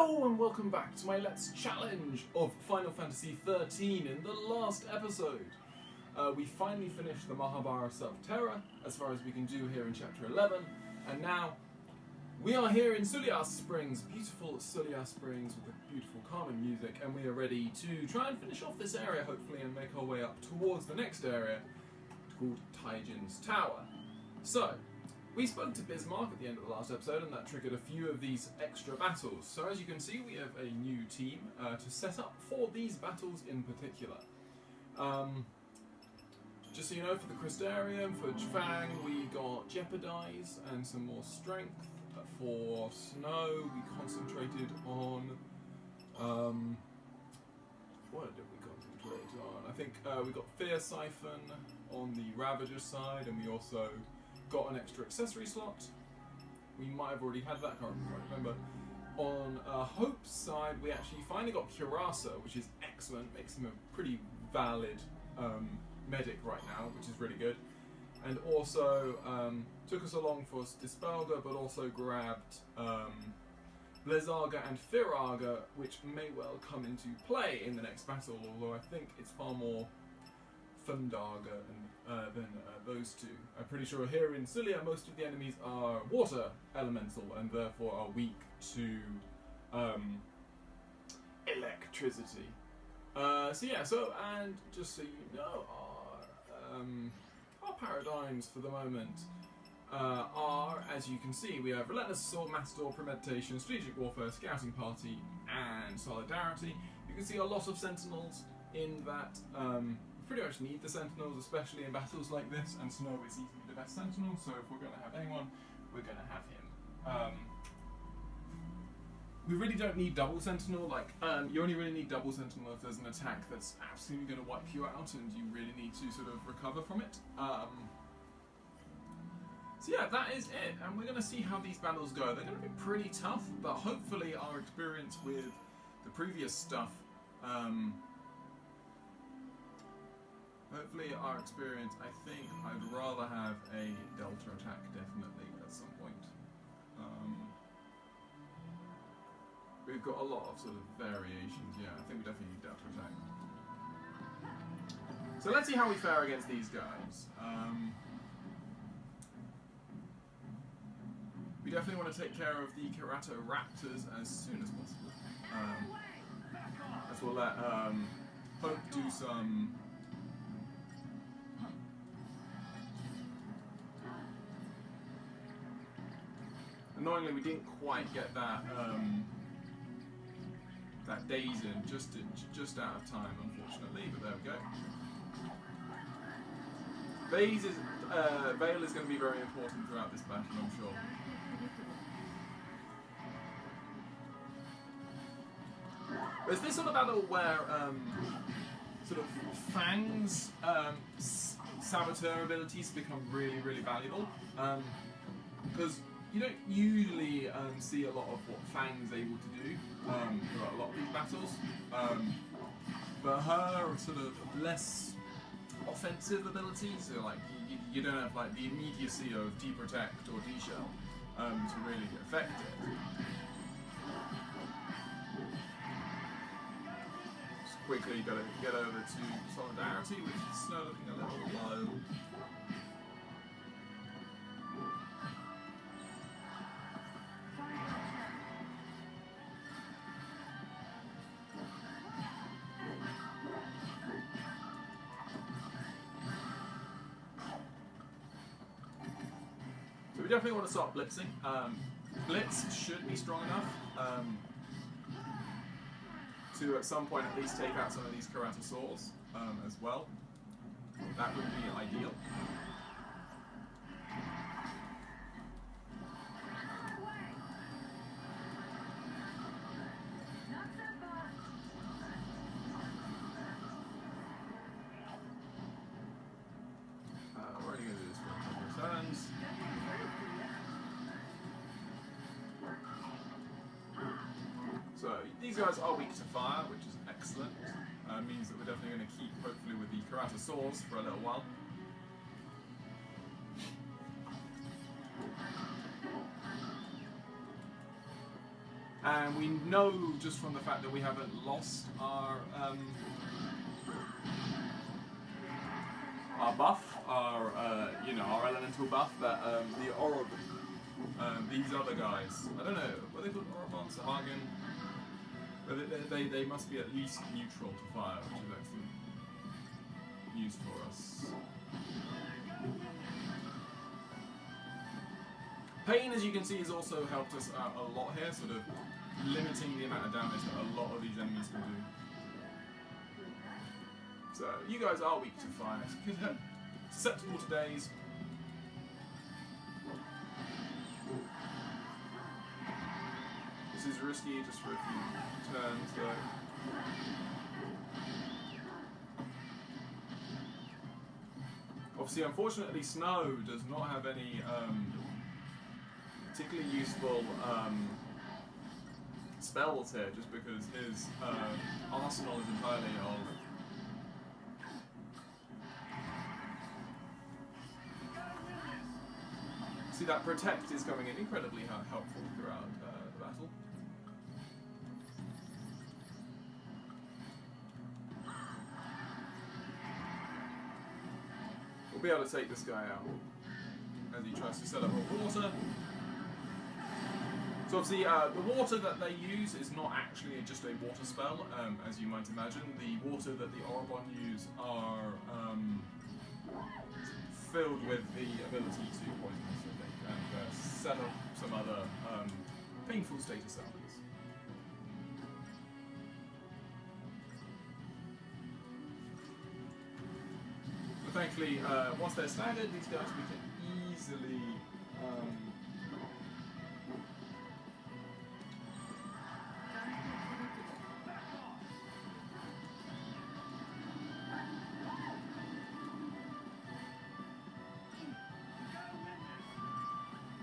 Hello and welcome back to my Let's Challenge of Final Fantasy XIII. In the last episode, we finally finished the Mahabharata of Terra, as far as we can do here in Chapter 11, and now we are here in Sulia Springs, beautiful Sulia Springs with the beautiful calming music, and we are ready to try and finish off this area, hopefully, and make our way up towards the next area, called Taijin's Tower. So, we spoke to Bismarck at the end of the last episode, and that triggered a few of these extra battles. So as you can see, we have a new team to set up for these battles in particular. Just so you know, for the Crystarium, for Jfang, we got Jeopardize and some more strength. For Snow, we concentrated on... what did we concentrate on? I think we got Fear Siphon on the Ravager side, and we also got an extra accessory slot. We might have already had that, can't quite remember. On Hope's side, we actually finally got Curasa, which is excellent, makes him a pretty valid medic right now, which is really good. And also took us along for Dispelga, but also grabbed Blizzaga and Firaga, which may well come into play in the next battle, although I think it's far more Fundaga than those two. I'm pretty sure here in Sulia most of the enemies are water elemental and therefore are weak to electricity. And just so you know, our paradigms for the moment are, as you can see, we have Relentless Assault, Matador, Premeditation, Strategic Warfare, Scouting Party, and Solidarity. You can see a lot of Sentinels in that. Pretty much need the Sentinels, especially in battles like this, and Snow is easily the best Sentinel, so if we're going to have anyone, we're going to have him. We really don't need double Sentinel, you only really need double Sentinel if there's an attack that's absolutely going to wipe you out and you really need to sort of recover from it. So yeah, that is it, and we're going to see how these battles go. They're going to be pretty tough, but hopefully our experience with the previous stuff I think I'd rather have a Delta attack, definitely, at some point. We've got a lot of sort of variations, yeah, I think we definitely need Delta attack. So let's see how we fare against these guys. We definitely want to take care of the Karato Raptors as soon as possible. As we'll let Hope do some... Annoyingly, we didn't quite get that that daze in just out of time, unfortunately. But there we go. Veil is going to be very important throughout this battle, I'm sure. But it's this sort of battle where sort of Fang's saboteur abilities become really, really valuable, because you don't usually see a lot of what Fang's able to do throughout a lot of these battles, but her sort of less offensive abilities, so like you don't have like the immediacy of D-Protect or D-Shell to really affect it. Just quickly got to get over to Solidarity, which is Snow looking a little low. We definitely want to start blitzing. Blitz should be strong enough to at some point at least take out some of these Karatosaurs as well. That would be ideal. We're only going to do this for a couple of turns. So these guys are weak to fire, which is excellent. Means that we're definitely going to keep, hopefully, with the Karatosaurs for a little while. And we know just from the fact that we haven't lost our buff, our elemental buff, that the Orb, these other guys, I don't know, what are they called, Orobon, Sahagin? But they must be at least neutral to fire, which is excellent news for us. Pain, as you can see, has also helped us out a lot here, sort of limiting the amount of damage that a lot of these enemies can do. So, you guys are weak to fire, susceptible to daze. This is risky just for a few turns, though. Obviously, unfortunately, Snow does not have any particularly useful spells here, just because his arsenal is entirely of see, that Protect is coming in incredibly helpful throughout the battle. We'll be able to take this guy out as he tries to set up a water. So obviously the water that they use is not actually just a water spell, as you might imagine. The water that the Orobon use are filled with the ability to poison us, I think, and set up some other painful status elements. But thankfully, once they're staggered, these guys we can easily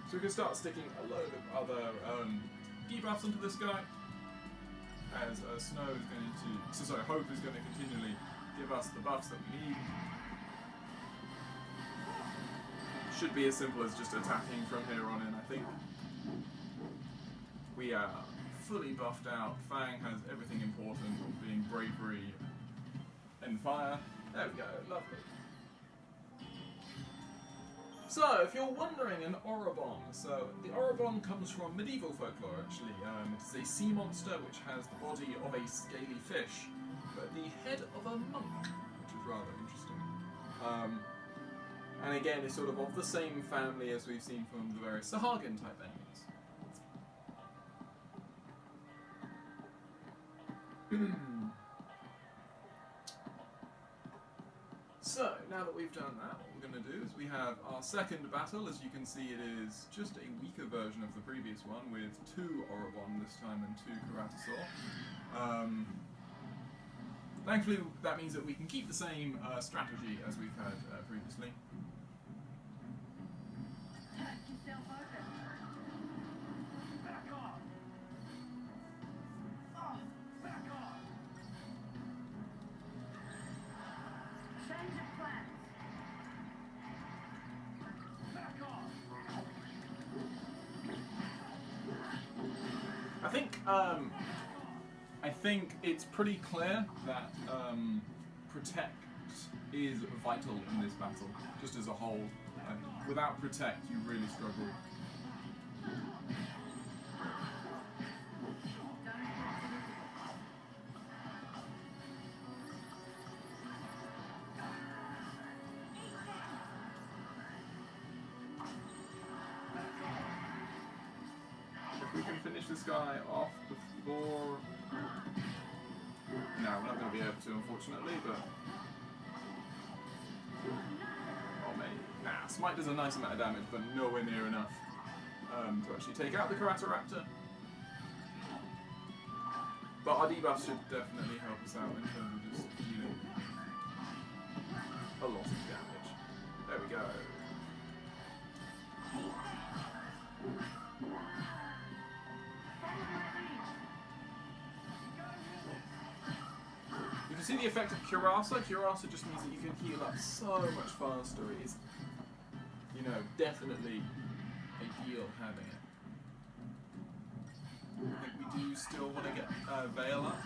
so we can start sticking a load of other debuffs onto this guy, as Snow is going to, Hope is going to continually give us the buffs that we need. Should be as simple as just attacking from here on in, I think. We are fully buffed out. Fang has everything important, being bravery and fire. There we go, lovely. So, if you're wondering, an Orobon. So, the Orobon comes from medieval folklore, actually. It's a sea monster which has the body of a scaly fish, but the head of a monk, which is rather interesting. And again, it's sort of the same family as we've seen from the various Sahagin type enemies. So, now that we've done that, what we're going to do is we have our second battle. As you can see, it is just a weaker version of the previous one, with 2 Orobon this time and 2 Karatasaur. Thankfully, that means that we can keep the same strategy as we've had previously. I think it's pretty clear that Protect is vital in this battle, just as a whole. Without Protect, you really struggle. If we can finish this guy off before... No, we're not going to be able to, unfortunately, but... Oh, maybe. Nah, Smite does a nice amount of damage, but nowhere near enough to actually take out the Karataraptor. But our debuffs should definitely help us out in terms of just dealing a lot of damage. There we go. You can see the effect of Curasa. Curasa just means that you can heal up so much faster. It is, you know, definitely ideal having it. I think we do still want to get Veil up.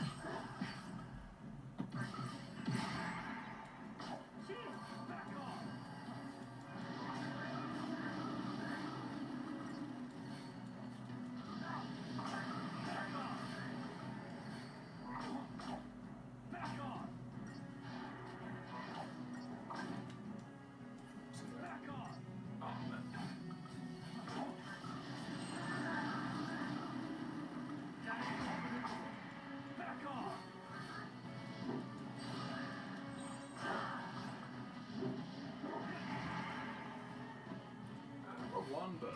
One, but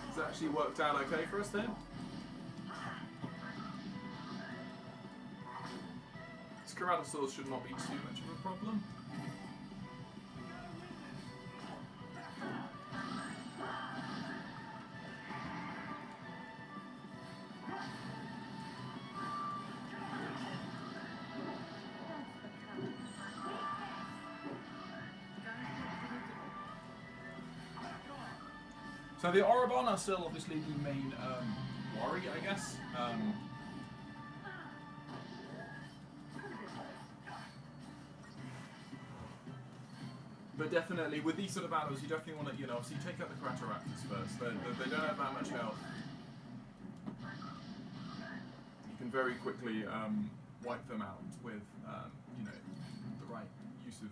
it's actually worked out okay for us then. Ceratosaurs should not be too much of a problem. So the Orobon are still obviously the main worry, I guess. But definitely, with these sort of battles, you definitely want to, you know, obviously take out the Cratoraptors first. They don't have that much health. You can very quickly wipe them out with, you know, the right use of...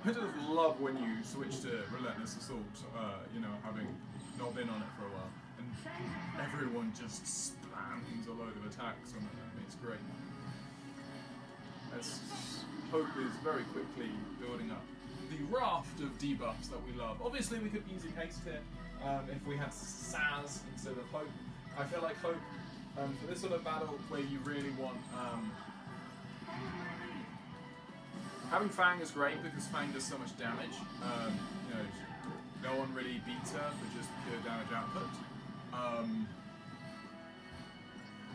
I just love when you switch to Relentless Assault, you know, having not been on it for a while, and everyone just spams a load of attacks on it. It's great. As Hope is very quickly building up the raft of debuffs that we love. Obviously, we could be using haste here if we had Saz instead of Hope. I feel like Hope, for this sort of battle where you really want... having Fang is great because Fang does so much damage. You know, no one really beats her for just pure damage output.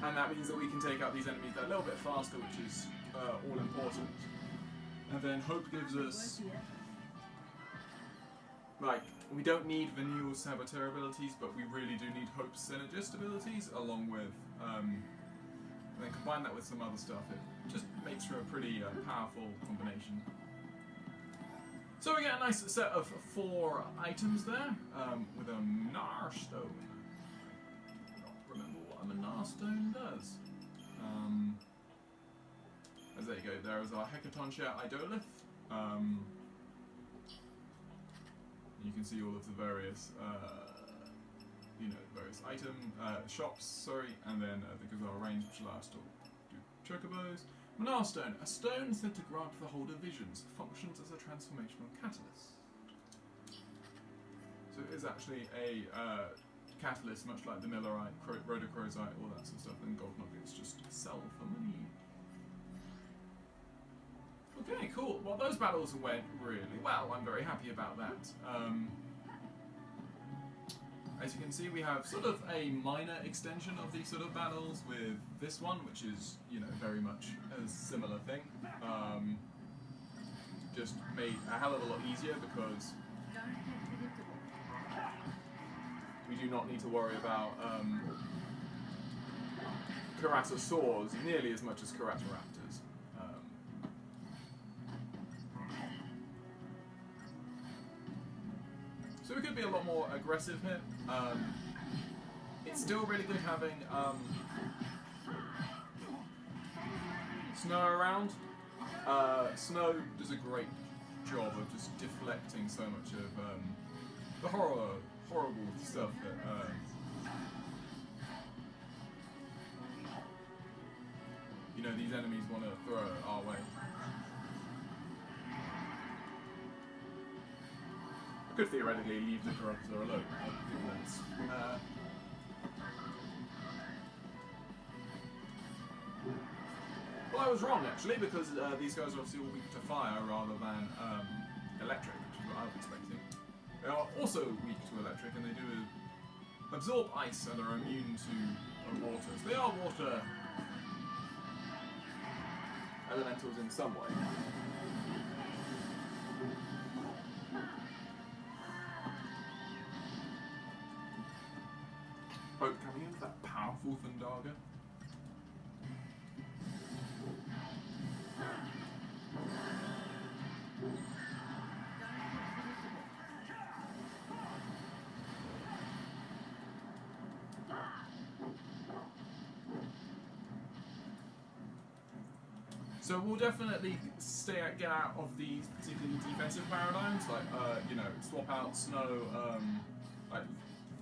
And that means that we can take out these enemies a little bit faster, which is all important. And then Hope gives us... Like, we don't need Vanille's Saboteur abilities, but we really do need Hope's Synergist abilities, along with... and then combine that with some other stuff, it just makes for a pretty powerful combination. So we get a nice set of 4 items there, with a Minar Stone. I don't remember what a Minar Stone does. As there you go, there is our Hecaton Share Idolith. You can see all of the various, you know, various item shops, sorry, and then the Gazelle range, which allows to do chocobos. Minar Stone, a stone said to grant the holder visions, functions as a transformational catalyst. So it is actually a catalyst, much like the Millerite, Rhodochrosite, all that sort of stuff, and gold nuggets just sell for money. Okay, cool. Well, those battles went really well. I'm very happy about that. As you can see, we have sort of a minor extension of these sort of battles with this one, which is, you know, very much a similar thing. Just made a hell of a lot easier because we do not need to worry about Ceratosaurs nearly as much as Ceratoraptors. So we could be a lot more aggressive here. It's still really good having Snow around. Snow does a great job of just deflecting so much of the horrible stuff that you know, these enemies want to throw our way. could theoretically leave the corruptor alone. I think that's, well, I was wrong actually, because these guys are obviously all weak to fire rather than electric, which is what I was expecting. They are also weak to electric, and they do absorb ice and are immune to water. So they are water elementals in some way. Boat coming in with that powerful Thundaga. So we'll definitely get out of these particularly defensive paradigms, like you know, swap out snow. Like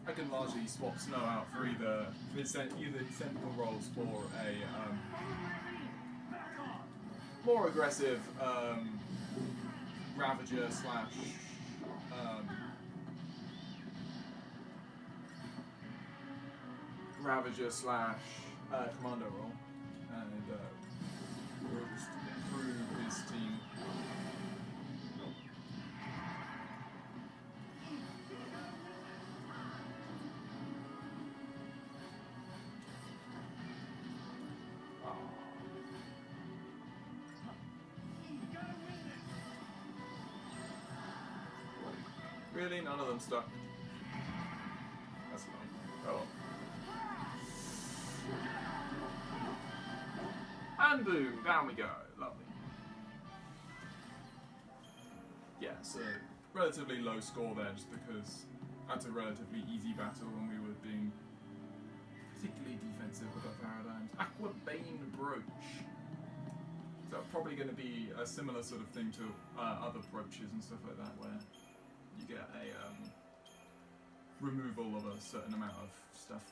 I can largely swap snow out for either sentinel roles for a more aggressive Ravager slash Commando role, and we'll just improve his team. Really? None of them stuck? That's annoying. Oh well. And boom, down we go. Lovely. Yeah, so relatively low score there, just because that's a relatively easy battle and we were being particularly defensive with our paradigms. Aqua Bane Brooch. So probably going to be a similar sort of thing to other brooches and stuff like that, where you get a removal of a certain amount of stuff.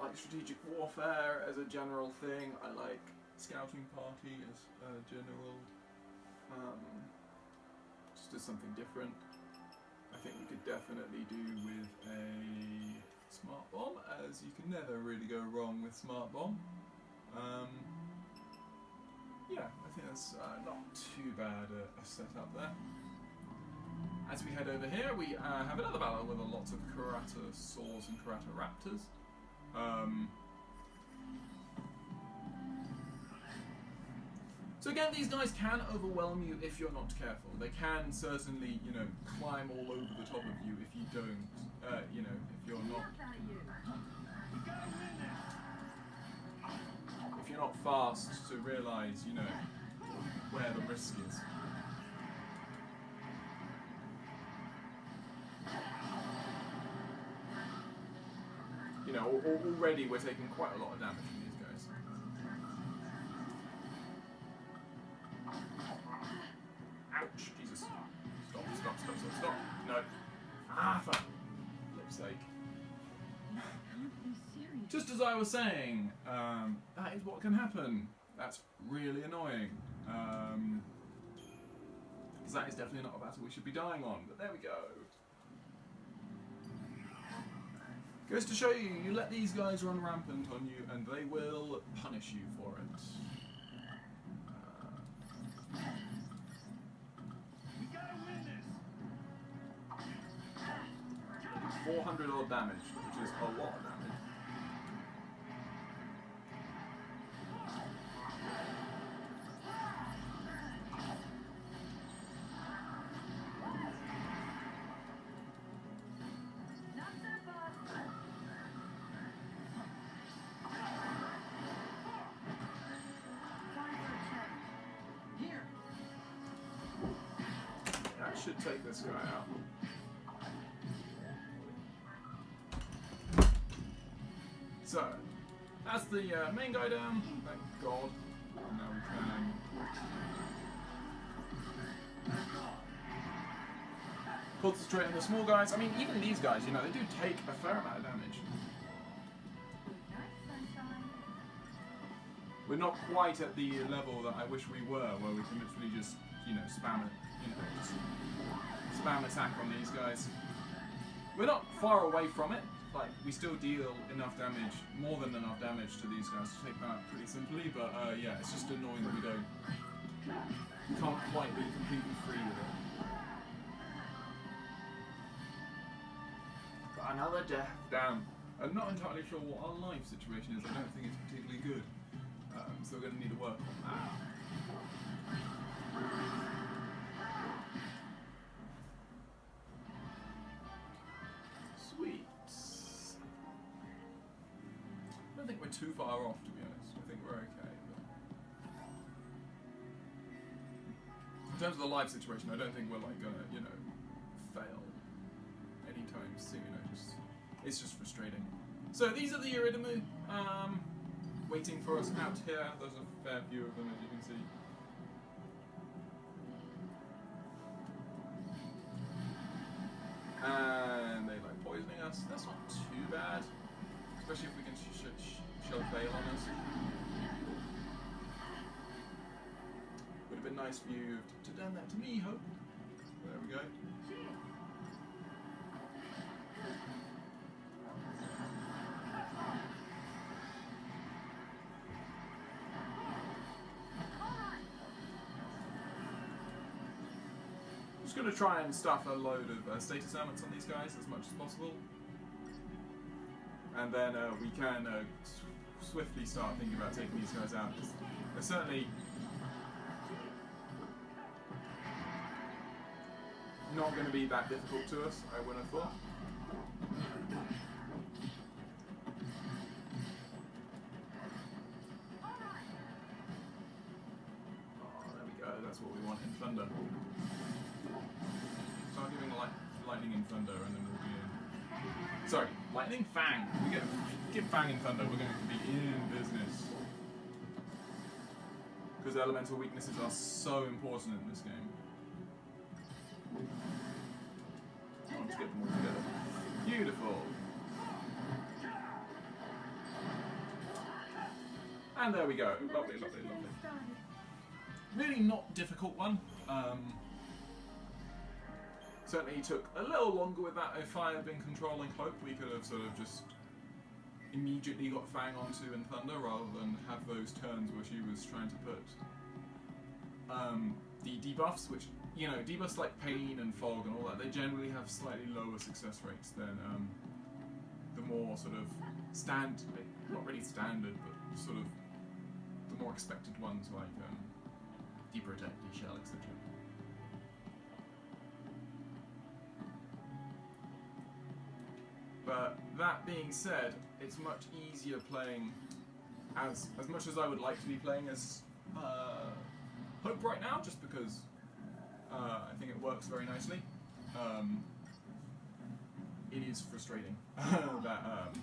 I like strategic warfare as a general thing. I like scouting party as a general, just as something different. I think we could definitely do with a smart bomb, as you can never really go wrong with smart bomb. Yeah, I think that's not too bad a setup there. As we head over here, we have another battle with lots of Karata-saurs and Karata-raptors. So again, these guys can overwhelm you if you're not careful. They can certainly, you know, climb all over the top of you if you don't, you know, if you're not... If you're not fast to realise, you know, where the risk is. You know, already we're taking quite a lot of damage from these guys. Ouch! Jesus. Stop. No. Ah, for flip's sake. Just as I was saying, that is what can happen. That's really annoying. Because that is definitely not a battle we should be dying on, but there we go. Goes to show you, you let these guys run rampant on you and they will punish you for it. 400 odd damage, which is a lot of damage. Should take this guy out. So, that's the main guy down, thank God. And now we can concentrate on the small guys. I mean, even these guys, you know, they do take a fair amount of damage. We're not quite at the level that I wish we were, where we can literally just, you know, spam it, just spam attack on these guys. We're not far away from it. Like, we still deal enough damage, more than enough damage to these guys to take them out pretty simply, but yeah, it's just annoying that we can't quite be completely free with it. But another death. Damn. I'm not entirely sure what our life situation is. I don't think it's particularly good. So we're going to need to work on that. Sweet. I don't think we're too far off, to be honest. I think we're okay. But in terms of the life situation, I don't think we're like gonna, you know, fail anytime soon. It's just frustrating. So these are the Iridimu, waiting for us out here. There's a fair few of them, as you can see. And they like poisoning us. That's not too bad, especially if we can shove bail on us. Would have been nice for you to done that to me, Hope. There we go. Just going to try and stuff a load of status ailments on these guys as much as possible. And then we can swiftly start thinking about taking these guys out. They're certainly not going to be that difficult to us, I wouldn't have thought. Oh, there we go, that's what we want in Thunder. Start giving lightning in Thunder and then we'll be in. Sorry, Lightning Fang. We give Fang in Thunder, we're going to be in business. Because elemental weaknesses are so important in this game. Let's get them all together. Beautiful. And there we go. Lovely, lovely, lovely. Really not difficult one. Certainly took a little longer with that. If I had been controlling Hope, we could have sort of just immediately got Fang onto in Thunder rather than have those turns where she was trying to put the debuffs, which, you know, debuffs like Pain and Fog and all that, they generally have slightly lower success rates than the more sort of not really standard, but sort of the more expected ones like Deprotect, D-Shell, etc. But that being said, it's much easier playing as much as I would like to be playing as Hope right now, just because I think it works very nicely. It is frustrating that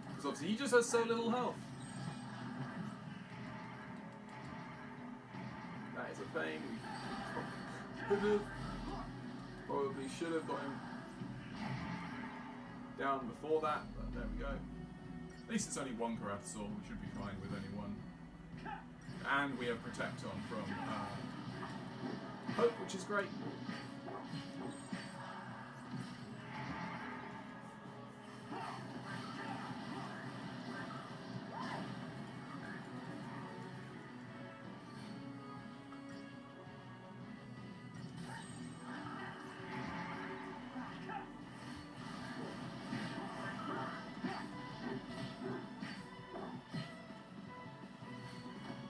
because obviously he just has so little health. That is a pain. Probably should have got him down before that, but there we go. At least it's only one Karatosaur, we should be fine with only one. And we have Protect on from Hope, which is great.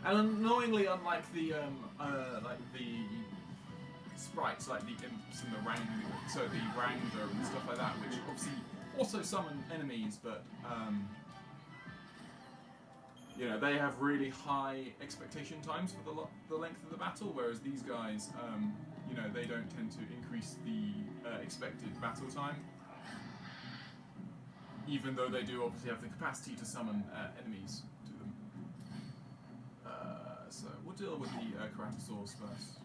And annoyingly, unlike the sprites, like the imps and the Wrangler and stuff like that, which obviously also summon enemies, but you know, they have really high expectation times for the length of the battle, whereas these guys, you know, they don't tend to increase the expected battle time, even though they do obviously have the capacity to summon enemies. So we'll deal with the Karatosaurs first.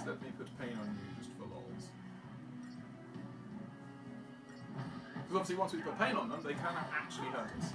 let me put pain on you just for lols. Because obviously once we put pain on them, they can actually hurt us.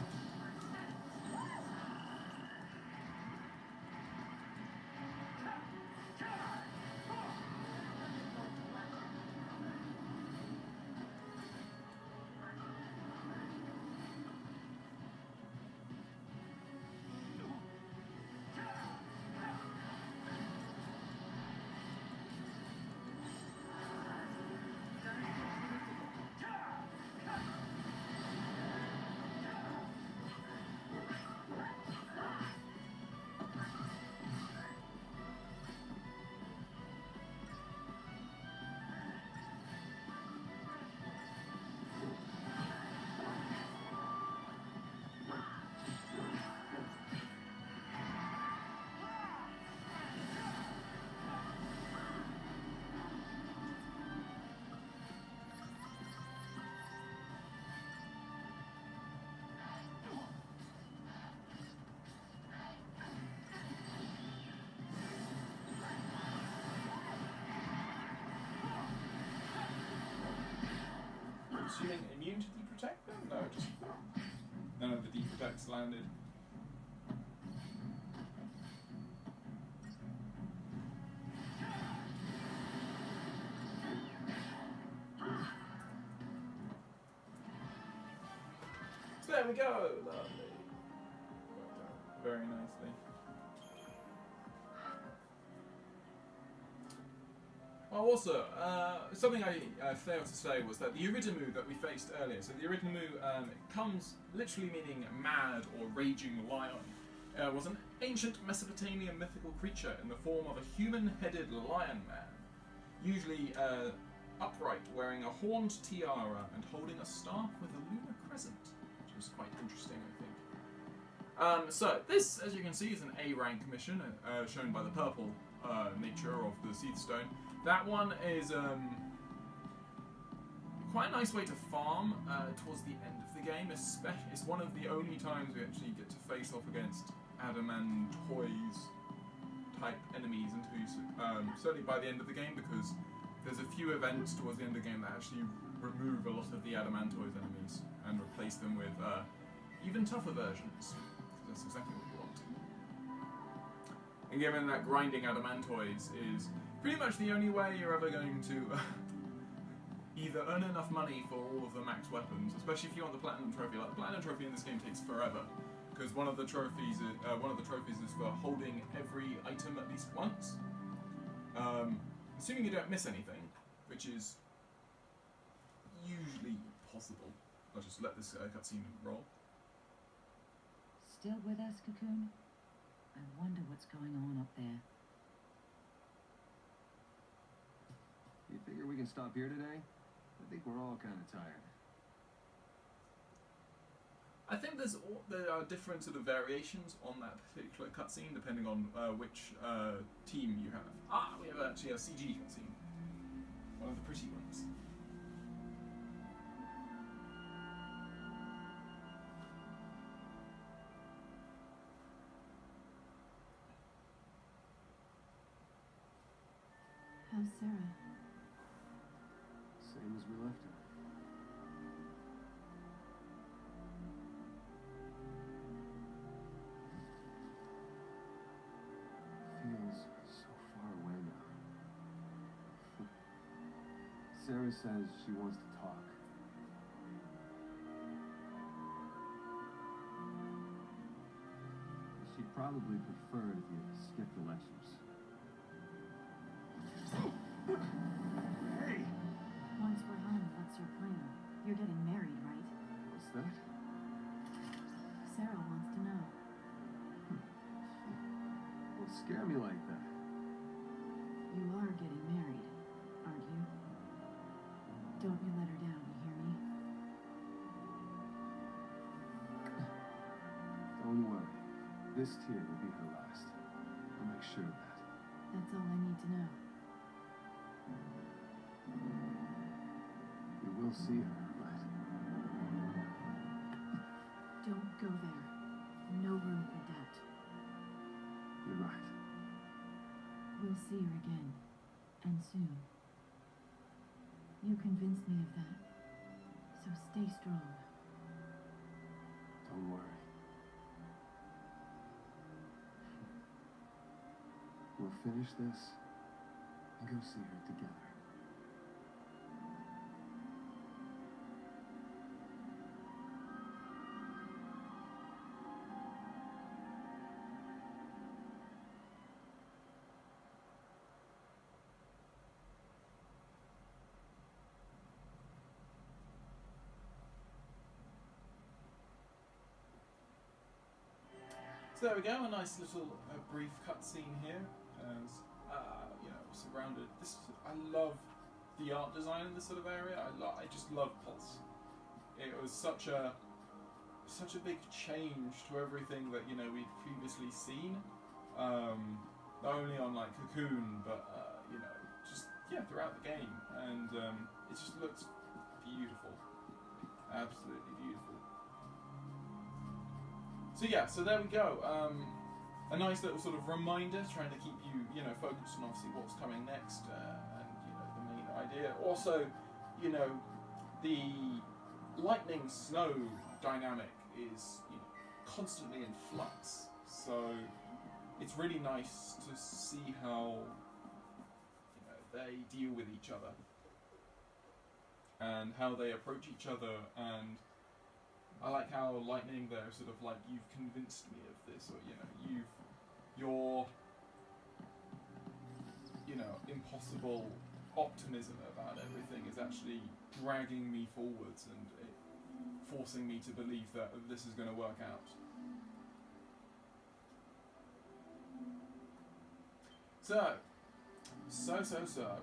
Assuming immune to deprotect them? No, just none of the deprotects landed. So there we go! Lovely. Worked out very nicely. Oh, also, something I failed to say was that the Iridimu that we faced earlier, so the Iridimu comes literally meaning mad or raging lion, was an ancient Mesopotamian mythical creature in the form of a human-headed lion man, usually upright, wearing a horned tiara and holding a staff with a lunar crescent, which was quite interesting, I think. So, this, as you can see, is an A rank mission, shown by the purple nature of the Seath Stone. That one is quite a nice way to farm towards the end of the game. It's one of the only times we actually get to face off against adamantoise type enemies, and certainly by the end of the game, because there's a few events towards the end of the game that actually remove a lot of the adamantoise enemies and replace them with even tougher versions. That's exactly what we want. And given that grinding adamantoise is pretty much the only way you're ever going to either earn enough money for all of the max weapons, especially if you want the platinum trophy. Like, the platinum trophy in this game takes forever, because one of the trophies is for holding every item at least once. Assuming you don't miss anything, which is usually possible. I'll just let this cutscene roll. Still with us, Cocoon? I wonder what's going on up there. You figure we can stop here today? I think we're all kind of tired. I think there are different sort of variations on that particular cutscene depending on which team you have. Ah, we have actually a CG cutscene. One of the pretty ones. How's Sarah? Same as we left her. Feels so far away now. Sarah says she wants to talk. She'd probably prefer if you skipped the lectures. Hey! Once we're home, what's your plan? You're getting married, right? What's that? Sarah wants to know. Don't scare me like that. You are getting married, aren't you? Don't you let her down, you hear me? Don't worry. This tear will be her last. I'll make sure of that. That's all I need to know. You will see her, right? Don't go there. No room for doubt. You're right. We'll see her again. And soon. You convinced me of that. So stay strong. Don't worry. We'll finish this and go see her together. So there we go, a nice little brief cutscene here, as surrounded. I love the art design in this sort of area. I just love Pulse. It was such a big change to everything that we'd previously seen, not only on like Cocoon, but throughout the game, and it just looks beautiful, absolutely beautiful. So there we go. A nice little sort of reminder, trying to keep you, focused on obviously what's coming next, and the main idea. Also, the lightning snow dynamic is constantly in flux. So it's really nice to see how they deal with each other and how they approach each other. And I like how lightning there, sort of like, you've convinced me of this, or your impossible optimism about everything is actually dragging me forwards and forcing me to believe that this is going to work out. So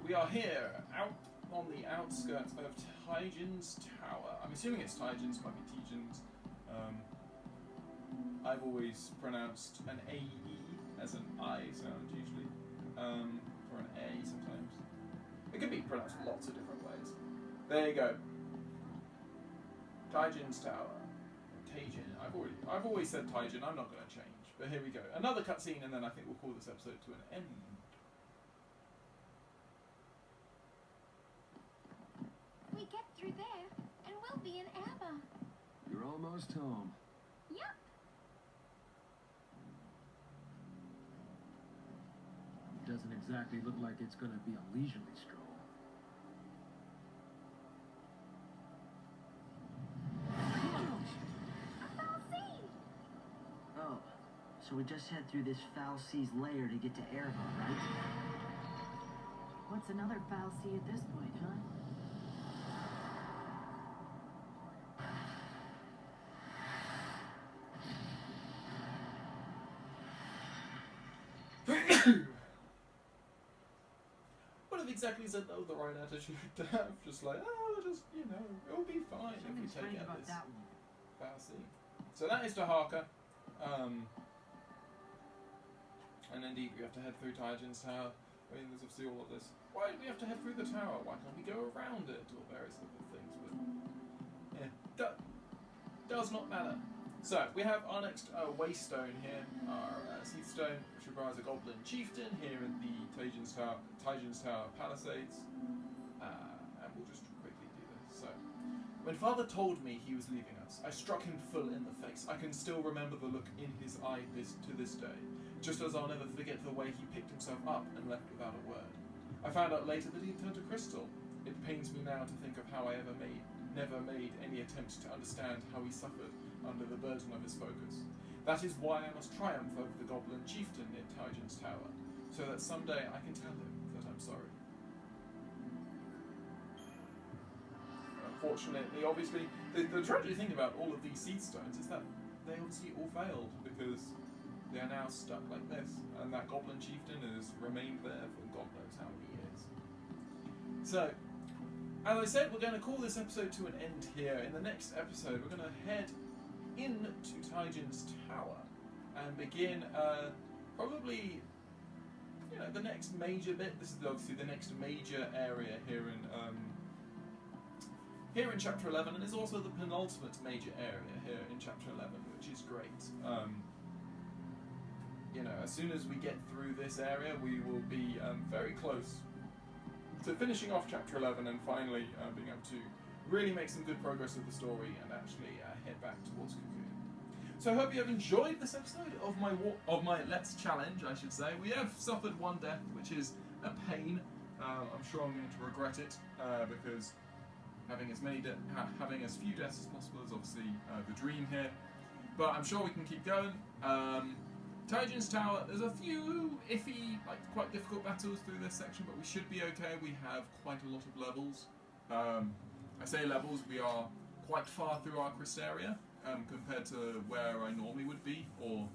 we are here out on the outskirts of Tyjon's Tower. I'm assuming it's Tyjon's, might be Tyjon's. I've always pronounced an A-E as an I sound usually, or an A sometimes. It could be pronounced lots of different ways. There you go. Tyjon's Tower. Tyjon. I've always said Tyjon, I'm not going to change. But here we go. Another cutscene, and then I think we'll call this episode to an end. We get through there, and we'll be in Abba. You're almost home. Yep. Doesn't exactly look like it's gonna be a leisurely stroll. A foul sea! Oh, so we just head through this foul sea's lair to get to Erva, right? What's another foul sea at this point, huh? What if exactly said that was the right attitude to have? Just like, it'll be fine if we take out this foul sea. So that is Dahaka. And indeed, we have to head through Tyjon's Tower. I mean, there's obviously all of this. Why do we have to head through the tower? Why can't we go around it? Or various other things. But, does not matter. So, we have our next waystone here, our Seath Stone, which requires a goblin chieftain here in the Tyjon's Tower Palisades. And we'll just quickly do this. So, when Father told me he was leaving us, I struck him full in the face. I can still remember the look in his eye to this day, just as I'll never forget the way he picked himself up and left without a word. I found out later that he turned to crystal. It pains me now to think of how I never made any attempt to understand how he suffered under the burden of his focus. That is why I must triumph over the goblin chieftain in Tyjon's Tower, so that someday I can tell him that I'm sorry. Unfortunately, obviously, the tragic thing about all of these seed stones is that they obviously all failed, because they are now stuck like this, and that goblin chieftain has remained there for God knows how many years. So, as I said, we're going to call this episode to an end here. In the next episode, we're going to head into Tyjon's Tower and begin probably the next major bit. This is obviously the next major area here in Chapter 11, and it's also the penultimate major area here in Chapter 11, which is great. As soon as we get through this area, we will be very close to finishing off Chapter 11 and finally being able to really make some good progress with the story and actually head back towards Cocoon. So I hope you have enjoyed this episode of my Let's Challenge, I should say. We have suffered one death, which is a pain. I'm sure I'm going to regret it because having as few deaths as possible is obviously the dream here. But I'm sure we can keep going. Taijin's Tower, there's a few iffy, quite difficult battles through this section, but we should be okay. We have quite a lot of levels. I say levels, we are quite far through our quest area compared to where I normally would be, or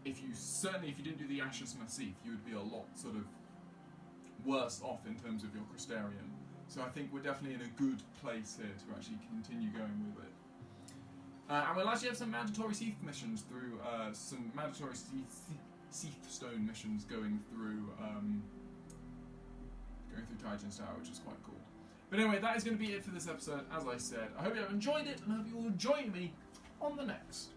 if you didn't do the Ashes Massif, you would be a lot sort of worse off in terms of your Crystarium. So I think we're definitely in a good place here to actually continue going with it. And we'll actually have some mandatory Seath missions through, some mandatory Seath Stone missions going through Taijin's Tower, which is quite cool. But anyway, that is going to be it for this episode, as I said. I hope you have enjoyed it, and I hope you will join me on the next.